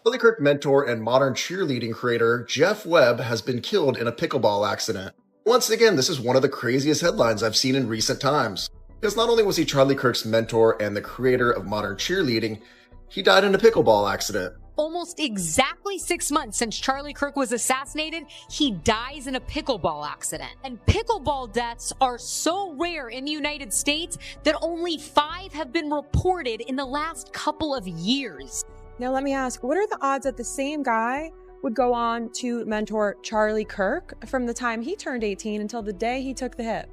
Charlie Kirk mentor and modern cheerleading creator Jeff Webb has been killed in a pickleball accident. Once again, this is one of the craziest headlines I've seen in recent times. Because not only was he Charlie Kirk's mentor and the creator of modern cheerleading, he died in a pickleball accident. Almost exactly 6 months since Charlie Kirk was assassinated, he dies in a pickleball accident. And pickleball deaths are so rare in the United States that only 5 have been reported in the last couple of years. Now let me ask, what are the odds that the same guy would go on to mentor Charlie Kirk from the time he turned 18 until the day he took the hit?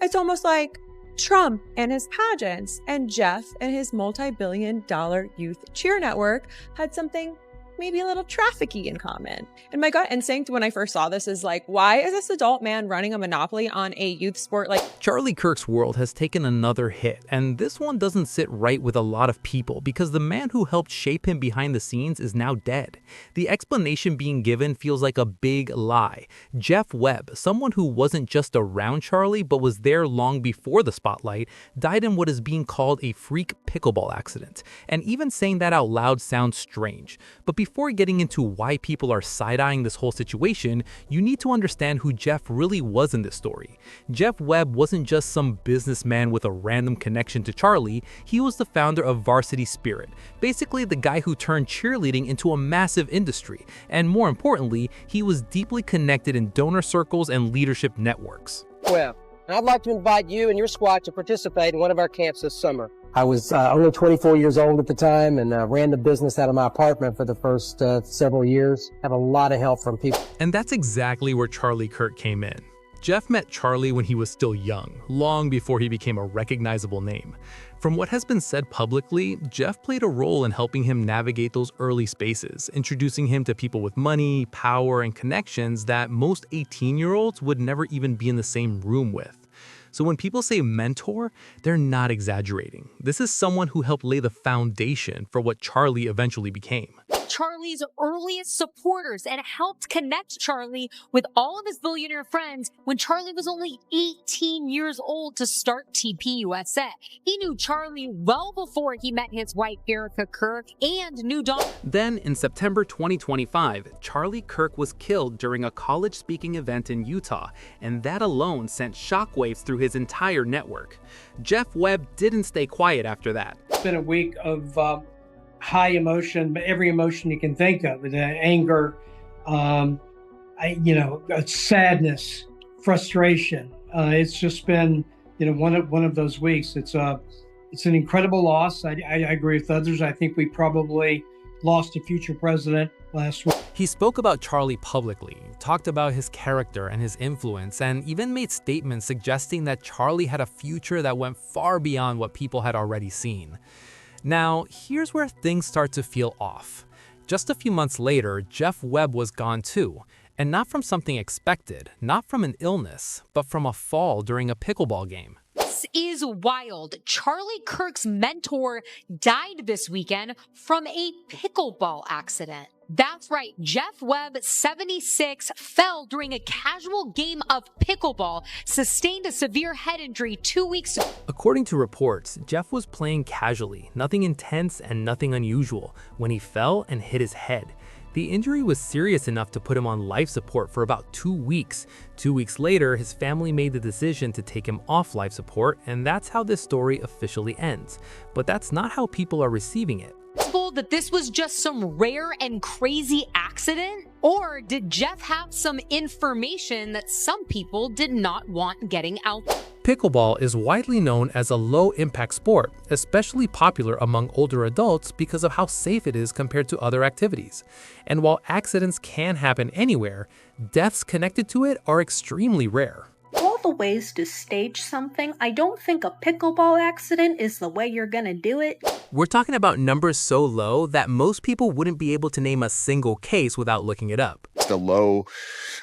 It's almost like Trump and his pageants and Jeff and his multi-billion-dollar youth cheer network had something maybe a little trafficky in common. And my gut instinct when I first saw this is like, why is this adult man running a monopoly on a youth sport like... Charlie Kirk's world has taken another hit, and this one doesn't sit right with a lot of people because the man who helped shape him behind the scenes is now dead. The explanation being given feels like a big lie. Jeff Webb, someone who wasn't just around Charlie but was there long before the spotlight, died in what is being called a freak pickleball accident. And even saying that out loud sounds strange. But before getting into why people are side-eyeing this whole situation, you need to understand who Jeff really was in this story. Jeff Webb wasn't just some businessman with a random connection to Charlie, he was the founder of Varsity Spirit, basically the guy who turned cheerleading into a massive industry, and more importantly, he was deeply connected in donor circles and leadership networks. Webb, and I'd like to invite you and your squad to participate in one of our camps this summer. I was only 24 years old at the time and ran the business out of my apartment for the first several years. Had a lot of help from people. And that's exactly where Charlie Kirk came in. Jeff met Charlie when he was still young, long before he became a recognizable name. From what has been said publicly, Jeff played a role in helping him navigate those early spaces, introducing him to people with money, power, and connections that most 18-year-olds would never even be in the same room with. So when people say mentor, they're not exaggerating. This is someone who helped lay the foundation for what Charlie eventually became. Charlie's earliest supporters and helped connect Charlie with all of his billionaire friends when Charlie was only 18 years old to start TPUSA. He knew Charlie well before he met his wife, Erica Kirk, and knew Don. Then, in September 2025, Charlie Kirk was killed during a college speaking event in Utah, and that alone sent shockwaves through his entire network. Jeff Webb didn't stay quiet after that. It's been a week of high emotion, but every emotion you can think of, the anger, sadness, frustration. It's just been, one of those weeks. It's an incredible loss. I agree with others. I think we probably lost a future president last week. He spoke about Charlie publicly, talked about his character and his influence, and even made statements suggesting that Charlie had a future that went far beyond what people had already seen. Now, here's where things start to feel off. Just a few months later, Jeff Webb was gone too, and not from something expected, not from an illness, but from a fall during a pickleball game. This is wild. Charlie Kirk's mentor died this weekend from a pickleball accident. That's right, Jeff Webb, 76, fell during a casual game of pickleball, sustained a severe head injury 2 weeks ago. According to reports, Jeff was playing casually, nothing intense and nothing unusual, when he fell and hit his head. The injury was serious enough to put him on life support for about 2 weeks. 2 weeks later, his family made the decision to take him off life support, and that's how this story officially ends. But that's not how people are receiving it. That this was just some rare and crazy accident? Or did Jeff have some information that some people did not want getting out? Pickleball is widely known as a low-impact sport, especially popular among older adults because of how safe it is compared to other activities. And while accidents can happen anywhere, deaths connected to it are extremely rare. All the ways to stage something, I don't think a pickleball accident is the way you're gonna do it. We're talking about numbers so low that most people wouldn't be able to name a single case without looking it up. The low,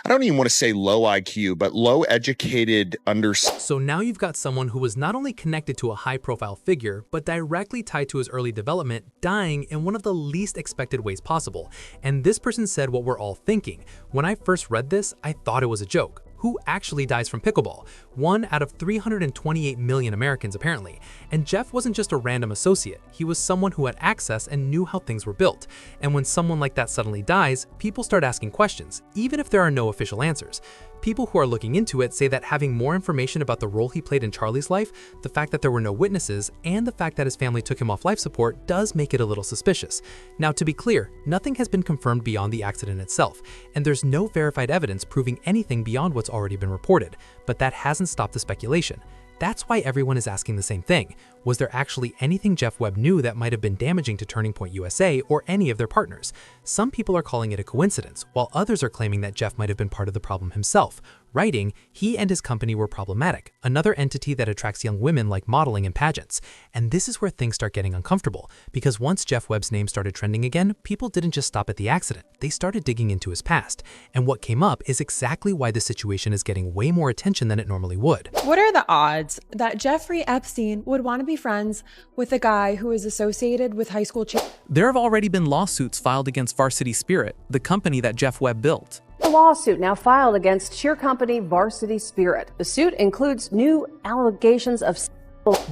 I don't even want to say low IQ, but low educated So now you've got someone who was not only connected to a high-profile figure, but directly tied to his early development, dying in one of the least expected ways possible. And this person said what we're all thinking. When I first read this, I thought it was a joke. who actually dies from pickleball? 1 out of 328 million Americans apparently. And Jeff wasn't just a random associate, he was someone who had access and knew how things were built. And when someone like that suddenly dies, people start asking questions, even if there are no official answers. People who are looking into it say that having more information about the role he played in Charlie's life, the fact that there were no witnesses, and the fact that his family took him off life support does make it a little suspicious. Now, to be clear, nothing has been confirmed beyond the accident itself, and there's no verified evidence proving anything beyond what's already been reported, but that hasn't stopped the speculation. That's why everyone is asking the same thing. Was there actually anything Jeff Webb knew that might have been damaging to Turning Point USA or any of their partners? Some people are calling it a coincidence, while others are claiming that Jeff might have been part of the problem himself. Writing, he and his company were problematic, another entity that attracts young women like modeling and pageants. And this is where things start getting uncomfortable, because once Jeff Webb's name started trending again, people didn't just stop at the accident, they started digging into his past. And what came up is exactly why the situation is getting way more attention than it normally would. What are the odds that Jeffrey Epstein would want to be friends with a guy who is associated with high school cheer? There have already been lawsuits filed against Varsity Spirit, the company that Jeff Webb built. A lawsuit now filed against cheer company Varsity Spirit. The suit includes new allegations of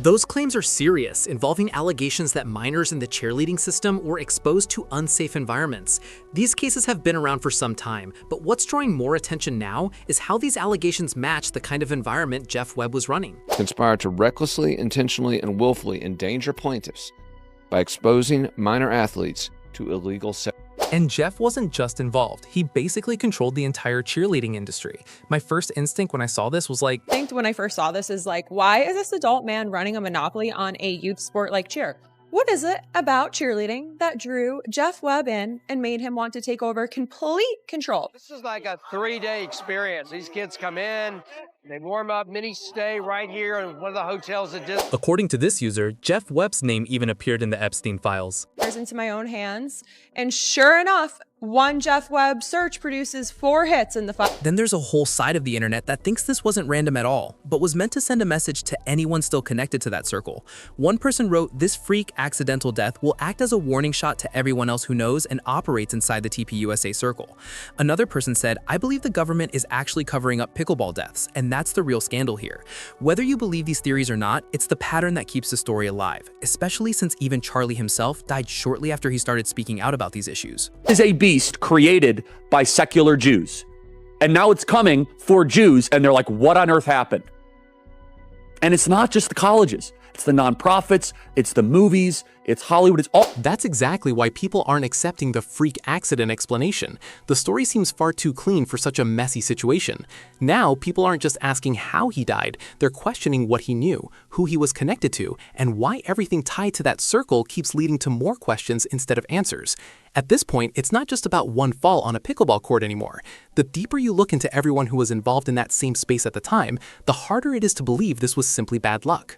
Those claims are serious, involving allegations that minors in the cheerleading system were exposed to unsafe environments. These cases have been around for some time, but what's drawing more attention now is how these allegations match the kind of environment Jeff Webb was running. Conspired to recklessly, intentionally, and willfully endanger plaintiffs by exposing minor athletes to illegal sex. And Jeff wasn't just involved, he basically controlled the entire cheerleading industry. My first instinct when I saw this was like, When I first saw this is like, why is this adult man running a monopoly on a youth sport like cheer? What is it about cheerleading that drew Jeff Webb in and made him want to take over complete control? This is like a 3-day experience. These kids come in, they warm up, many stay right here in one of the hotels at Disney. According to this user, Jeff Webb's name even appeared in the Epstein files. Into my own hands, and sure enough, one Jeff Webb search produces 4 hits in the file. Then there's a whole side of the internet that thinks this wasn't random at all, but was meant to send a message to anyone still connected to that circle. One person wrote, "This freak accidental death will act as a warning shot to everyone else who knows and operates inside the TPUSA circle." Another person said, "I believe the government is actually covering up pickleball deaths, and that's the real scandal here." Whether you believe these theories or not, it's the pattern that keeps the story alive, especially since even Charlie himself died shortly after he started speaking out about these issues. Is a beast created by secular Jews. And now it's coming for Jews, and they're like, what on earth happened? And it's not just the colleges. It's the nonprofits, it's the movies, it's Hollywood, it's all. That's exactly why people aren't accepting the freak accident explanation. The story seems far too clean for such a messy situation. Now, people aren't just asking how he died, they're questioning what he knew, who he was connected to, and why everything tied to that circle keeps leading to more questions instead of answers. At this point, it's not just about one fall on a pickleball court anymore. The deeper you look into everyone who was involved in that same space at the time, the harder it is to believe this was simply bad luck.